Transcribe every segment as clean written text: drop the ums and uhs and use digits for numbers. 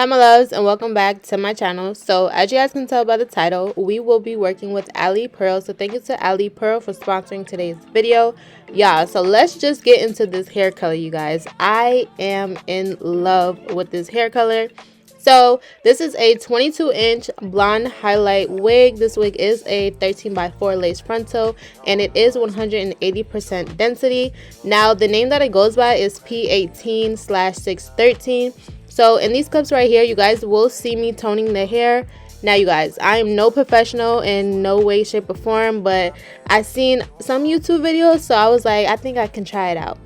Hi my loves, and welcome back to my channel. So as you guys can tell by the title, we will be working with Alipearl. So thank you to Alipearl for sponsoring today's video. Yeah, so let's just get into this hair color, you guys. I am in love with this hair color. So this is a 22-inch blonde highlight wig. This wig is a 13x4 lace frontal, and it is 180% density. Now the name that it goes by is P18/613. So in these clips right here, you guys will see me toning the hair. Now you guys, I am no professional in no way, shape, or form, but I seen some YouTube videos, so I was like, I think I can try it out.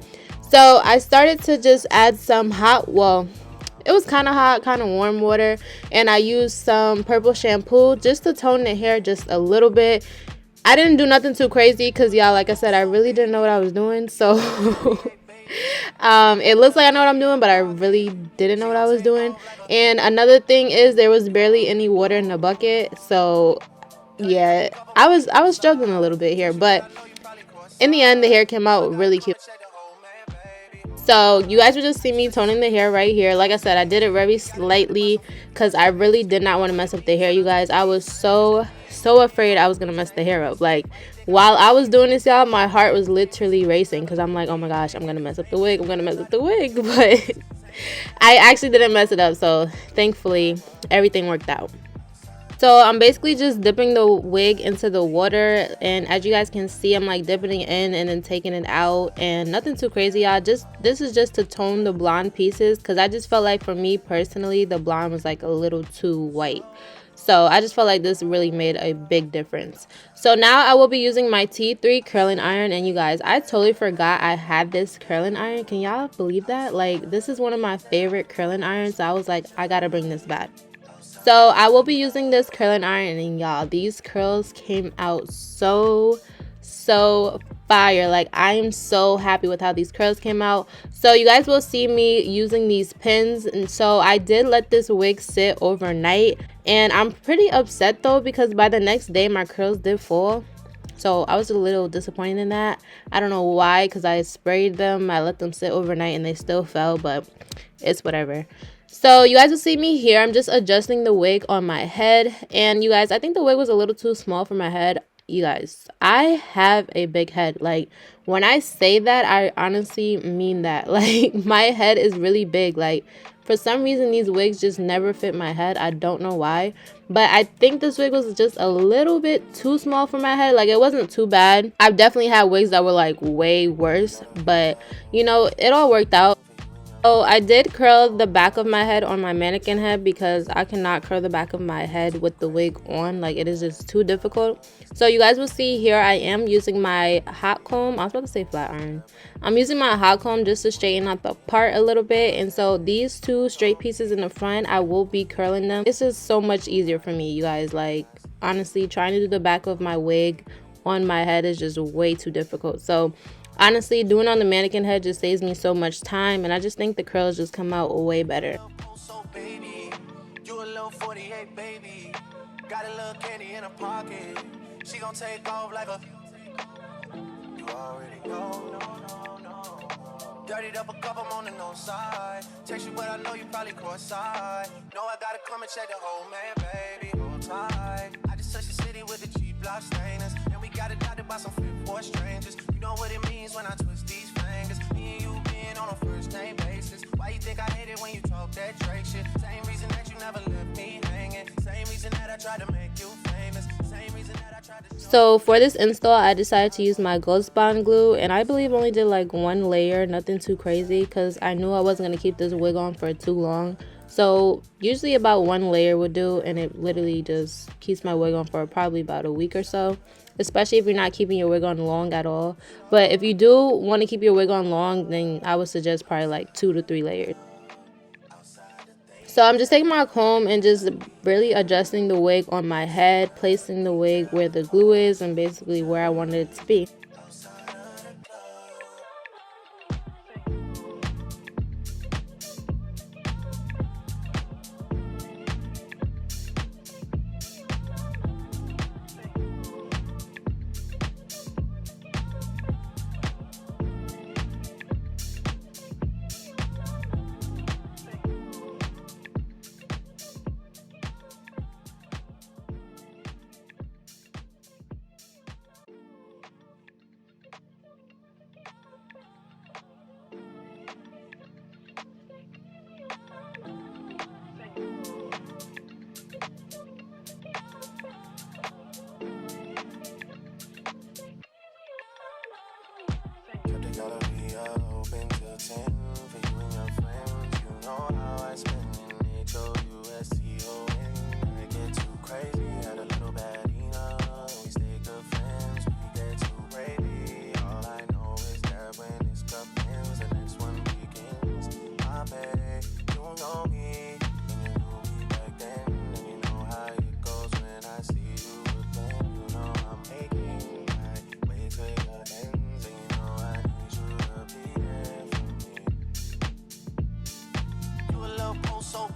So I started to just add some hot, well, it was kind of hot, kind of warm water, and I used some purple shampoo just to tone the hair just a little bit. I didn't do nothing too crazy because y'all, like I said, I really didn't know what I was doing, so it looks like I know what I'm doing, but I really didn't know what I was doing. And another thing is there was barely any water in the bucket, so yeah, I was struggling a little bit here, but in the end the hair came out really cute. So you guys will just see me toning the hair right here. Like I said, I did it very slightly because I really did not want to mess up the hair, you guys. I was so afraid I was gonna mess the hair up. Like while I was doing this, y'all, my heart was literally racing because I'm like, oh my gosh, I'm gonna mess up the wig, I'm gonna mess up the wig. But I actually didn't mess it up, so thankfully everything worked out. So I'm basically just dipping the wig into the water, and as you guys can see, I'm like dipping it in and then taking it out, and nothing too crazy, y'all. This is just to tone the blonde pieces because I just felt like, for me personally, the blonde was like a little too white. So I just felt like this really made a big difference. So now I will be using my T3 curling iron, and you guys, I totally forgot I had this curling iron. Can y'all believe that? Like, this is one of my favorite curling irons, so I was like, I gotta bring this back. So I will be using this curling iron, and y'all, these curls came out so fire. Like, I am so happy with how these curls came out. So you guys will see me using these pins, and so I did let this wig sit overnight, and I'm pretty upset though because by the next day my curls did fall. So I was a little disappointed in that. I don't know why, because I sprayed them, I let them sit overnight, and they still fell, but it's whatever. So you guys will see me here. I'm just adjusting the wig on my head. And you guys, I think the wig was a little too small for my head. You guys, I have a big head. Like, when I say that, I honestly mean that. Like, my head is really big. Like, for some reason, these wigs just never fit my head. I don't know why. But I think this wig was just a little bit too small for my head. Like, it wasn't too bad. I've definitely had wigs that were like way worse. But, you know, it all worked out. So I did curl the back of my head on my mannequin head because I cannot curl the back of my head with the wig on. Like, it is just too difficult. So you guys will see here I am using my hot comb. I was about to say flat iron. I'm using my hot comb just to straighten out the part a little bit. And so these two straight pieces in the front, I will be curling them. This is so much easier for me, you guys. Like, honestly, trying to do the back of my wig on my head is just way too difficult. So honestly, doing on the mannequin head just saves me so much time, and I just think the curls just come out way better. So baby, you a little 48 baby, got a little candy in her pocket, she gon' take off like a, you already know, dirtied up a cup, I'm on the no side, text you but I know you probably cross-eyed, know I gotta come and check the whole man, baby, hold tight, I just touched the city with the G-block stainers, and we got it dotted by some flip-for strangers, you know what it means when I twist these fingers, me and you being on a first name basis, why you think I hate it when you talk that Drake shit, same reason that you never left me hanging, same reason that I tried to make you famous, same reason that I tried to. So for this install, I decided to use my Ghost Bond glue, and I believe only did like one layer, nothing too crazy, because I knew I wasn't going to keep this wig on for too long. So usually about one layer would do, and it literally just keeps my wig on for probably about a week or so, especially if you're not keeping your wig on long at all. But if you do want to keep your wig on long, then I would suggest probably like 2 to 3 layers. So I'm just taking my comb and just really adjusting the wig on my head, placing the wig where the glue is and basically where I wanted it to be.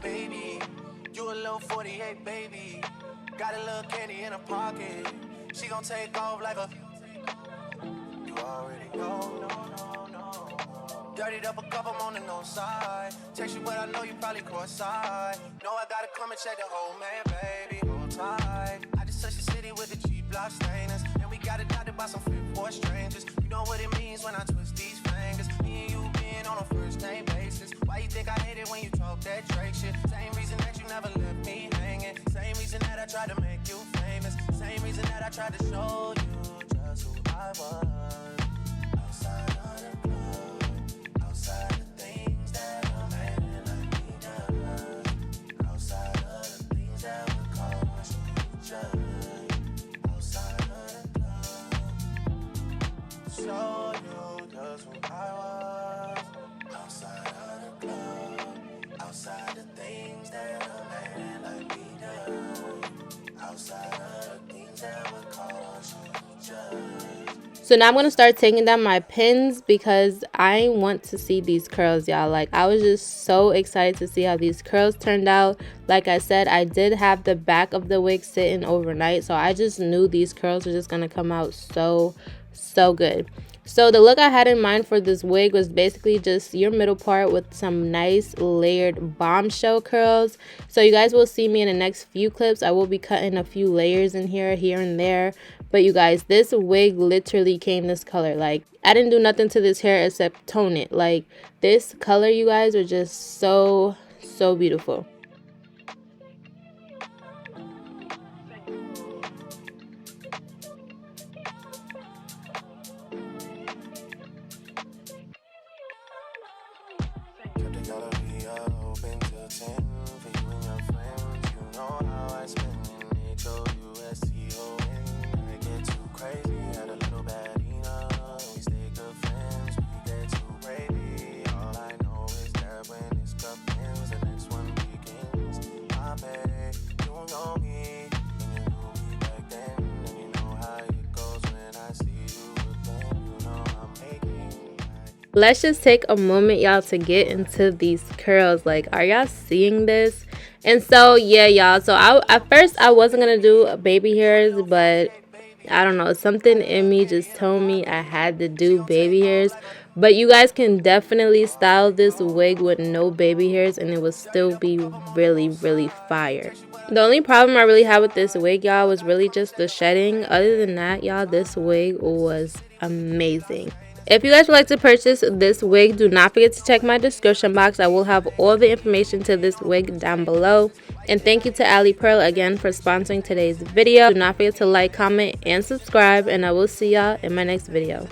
baby. You a little 48, baby. Got a little candy in her pocket. She gon' take off like a. You already know. Dirtied up a cup, I'm on the no side. Text you, but I know you probably cross-side. Know I gotta come and check the whole man, baby. Hold tight. I just touched the city with the cheap block stainers. And we got adopted by some flip for strangers. You know what it means when I twist these fingers. Me and you being on a first name basis. Why you think I hate it when you talk that Drake shit? Same reason that you never left me hanging. Same reason that I tried to make you famous. Same reason that I tried to show you just who I was. Outside of the club, outside the things that a man like me does. Outside of the things that would cause you to judge. Outside of the club, show you just who I was. Outside of the club, outside the things that a man like me does. Outside of the things that would cause you to judge. So now I'm going to start taking down my pins because I want to see these curls, y'all. Like, I was just so excited to see how these curls turned out. Like I said, I did have the back of the wig sitting overnight, so I just knew these curls were just going to come out so good. So the look I had in mind for this wig was basically just your middle part with some nice layered bombshell curls. So you guys will see me in the next few clips. I will be cutting a few layers in here and there. But you guys, this wig literally came this color. Like, I didn't do nothing to this hair except tone it. Like, this color, you guys, are just so beautiful. Let's just take a moment, y'all, to get into these curls. Like, are y'all seeing this? And so yeah, y'all, so at first I wasn't gonna do baby hairs, but I don't know, something in me just told me I had to do baby hairs. But you guys can definitely style this wig with no baby hairs and it will still be really fire. The only problem I really had with this wig, y'all, was really just the shedding. Other than that, y'all, this wig was amazing. If you guys would like to purchase this wig, do not forget to check my description box. I will have all the information to this wig down below. And thank you to Alipearl again for sponsoring today's video. Do not forget to like, comment, and subscribe. And I will see y'all in my next video.